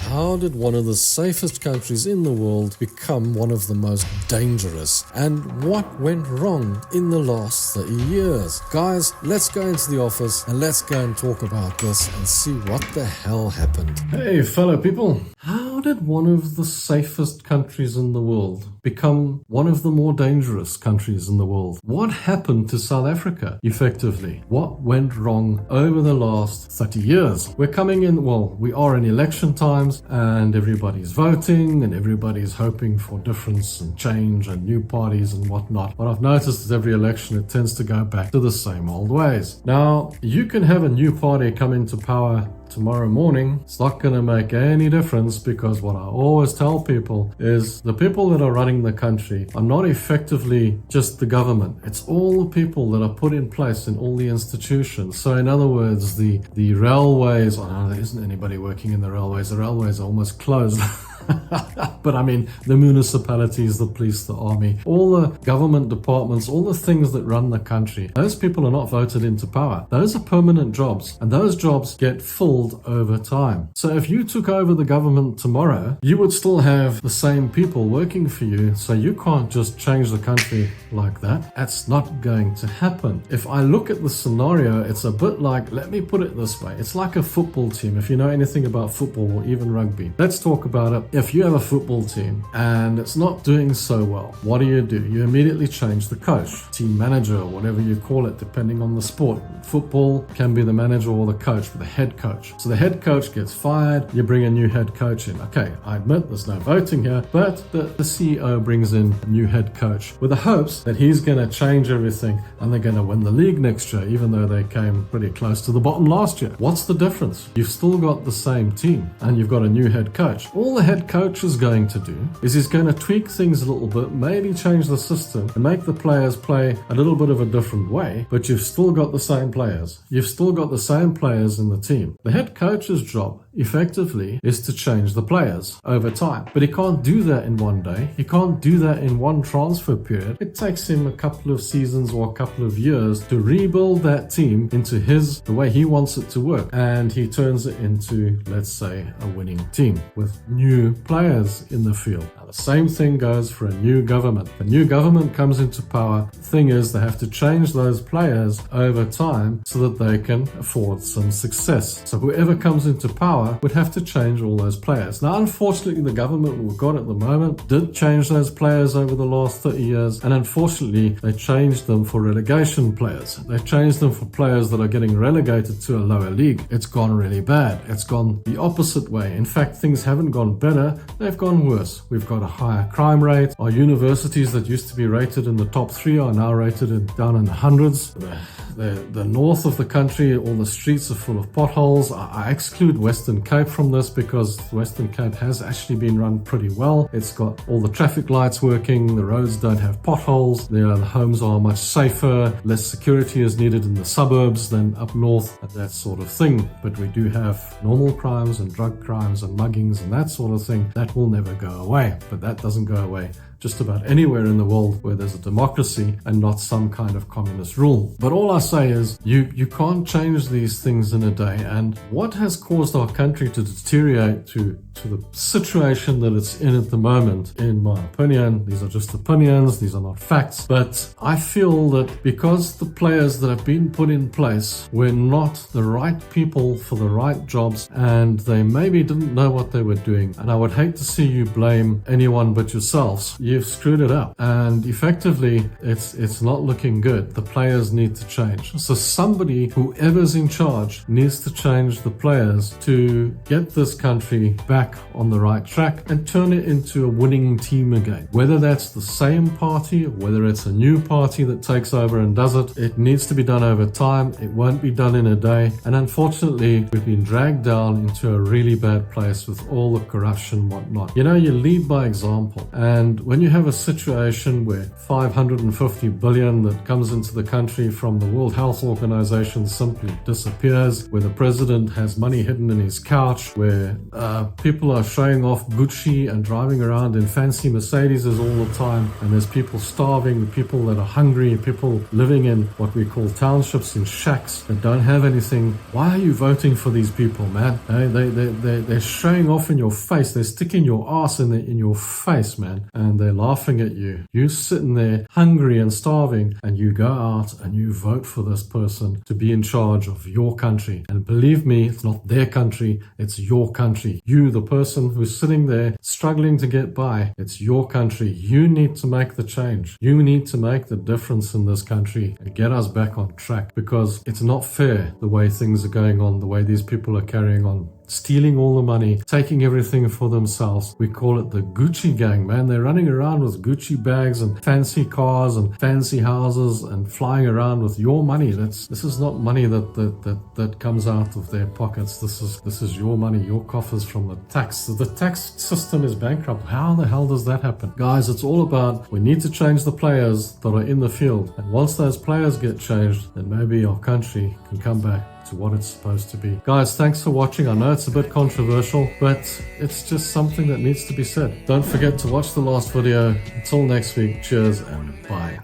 How did one of the safest countries in the world become one of the most dangerous? And what went wrong in the last 30 years? Guys, let's go into the office and let's go and talk about this and see what the hell happened. Hey fellow people, how did one of the safest countries in the world become one of the more dangerous countries in the world? What happened to South Africa effectively? What went wrong over the last 30 years? We're coming in, well, we are in election times and everybody's voting and everybody's hoping for difference and change and new parties and whatnot. What I've noticed is every election it tends to go back to the same old ways. Now, you can have a new party come into power tomorrow morning. It's not going to make any difference, because what I always tell people is the people that are running the country are not effectively just the government. It's all the people that are put in place in all the institutions. So in other words, the railways, there isn't anybody working in the railways. The railways are almost closed. But I mean, the municipalities, the police, the army, all the government departments, all the things that run the country, those people are not voted into power. Those are permanent jobs, and those jobs get filled over time. So if you took over the government tomorrow, you would still have the same people working for you. So you can't just change the country like that. That's not going to happen. If I look at the scenario, it's a bit like, let me put it this way. It's like a football team. If you know anything about football or even rugby, let's talk about it. If you have a football team and it's not doing so well, what do? You immediately change the coach, team manager, or whatever you call it, depending on the sport. Football can be the manager or the coach, but the head coach. So the head coach gets fired, you bring a new head coach in. Okay, I admit there's no voting here, but the CEO brings in a new head coach with the hopes that he's going to change everything and they're going to win the league next year, even though they came pretty close to the bottom last year. What's the difference? You've still got the same team and you've got a new head coach. All the head coach is going to do is he's going to tweak things a little bit, maybe change the system and make the players play a little bit of a different way, but you've still got the same players. You've still got the same players in the team. The head coach's job effectively is to change the players over time, but he can't do that in one day. He can't do that in one transfer period. It takes him a couple of seasons or a couple of years to rebuild that team into the way he wants it to work, and he turns it into, let's say, a winning team with new players in the field. Now, the same thing goes for a new government. A new government comes into power. The thing is, they have to change those players over time so that they can afford some success. So whoever comes into power would have to change all those players. Now, unfortunately, the government we've got at the moment did change those players over the last 30 years, and unfortunately, they changed them for relegation players. They changed them for players that are getting relegated to a lower league. It's gone really bad. It's gone the opposite way. In fact, things haven't gone better, they've gone worse. We've got a higher crime rate. Our universities that used to be rated in the top 3 are now rated down in the hundreds. The north of the country, all the streets are full of potholes. I exclude Western Cape from this because Western Cape has actually been run pretty well. It's got all the traffic lights working, the roads don't have potholes, the homes are much safer, less security is needed in the suburbs than up north, and that sort of thing. But we do have normal crimes and drug crimes and muggings and that sort of thing. That will never go away, but that doesn't go away just about anywhere in the world where there's a democracy and not some kind of communist rule. But all I say is you can't change these things in a day, and what has caused our country to deteriorate to the situation that it's in at the moment, in my opinion, these are just opinions, these are not facts, but I feel that because the players that have been put in place were not the right people for the right jobs, and they maybe didn't know what they were doing, and I would hate to see you blame anyone but yourselves. You've screwed it up, and effectively it's not looking good. The players need to change. So somebody, whoever's in charge, needs to change the players to get this country back on the right track and turn it into a winning team again. Whether that's the same party or whether it's a new party that takes over and does it, it needs to be done over time. It won't be done in a day, and unfortunately we've been dragged down into a really bad place with all the corruption and whatnot. You know, you lead by example, and when when you have a situation where 550 billion that comes into the country from the World Health Organization simply disappears, where the president has money hidden in his couch, where people are showing off Gucci and driving around in fancy Mercedeses all the time, and there's people starving, people that are hungry, people living in what we call townships in shacks that don't have anything. Why are you voting for these people, man? They're showing off in your face. They're sticking your ass in your face, man, and they're laughing at you. You're sitting there hungry and starving, and you go out and you vote for this person to be in charge of your country. And believe me, it's not their country, it's your country. You, the person who's sitting there struggling to get by, it's your country. You need to make the change. You need to make the difference in this country and get us back on track, because it's not fair the way things are going on, the way these people are carrying on, stealing all the money, taking everything for themselves. We call it the Gucci gang, man. They're running around with Gucci bags and fancy cars and fancy houses and flying around with your money. This is not money that comes out of their pockets. This is your money, your coffers from the tax. The tax system is bankrupt. How the hell does that happen? Guys, it's all about, we need to change the players that are in the field. And once those players get changed, then maybe our country can come back to what it's supposed to be. Guys, thanks for watching. I know it's a bit controversial, but it's just something that needs to be said. Don't forget to watch the last video. Until next week, cheers and bye.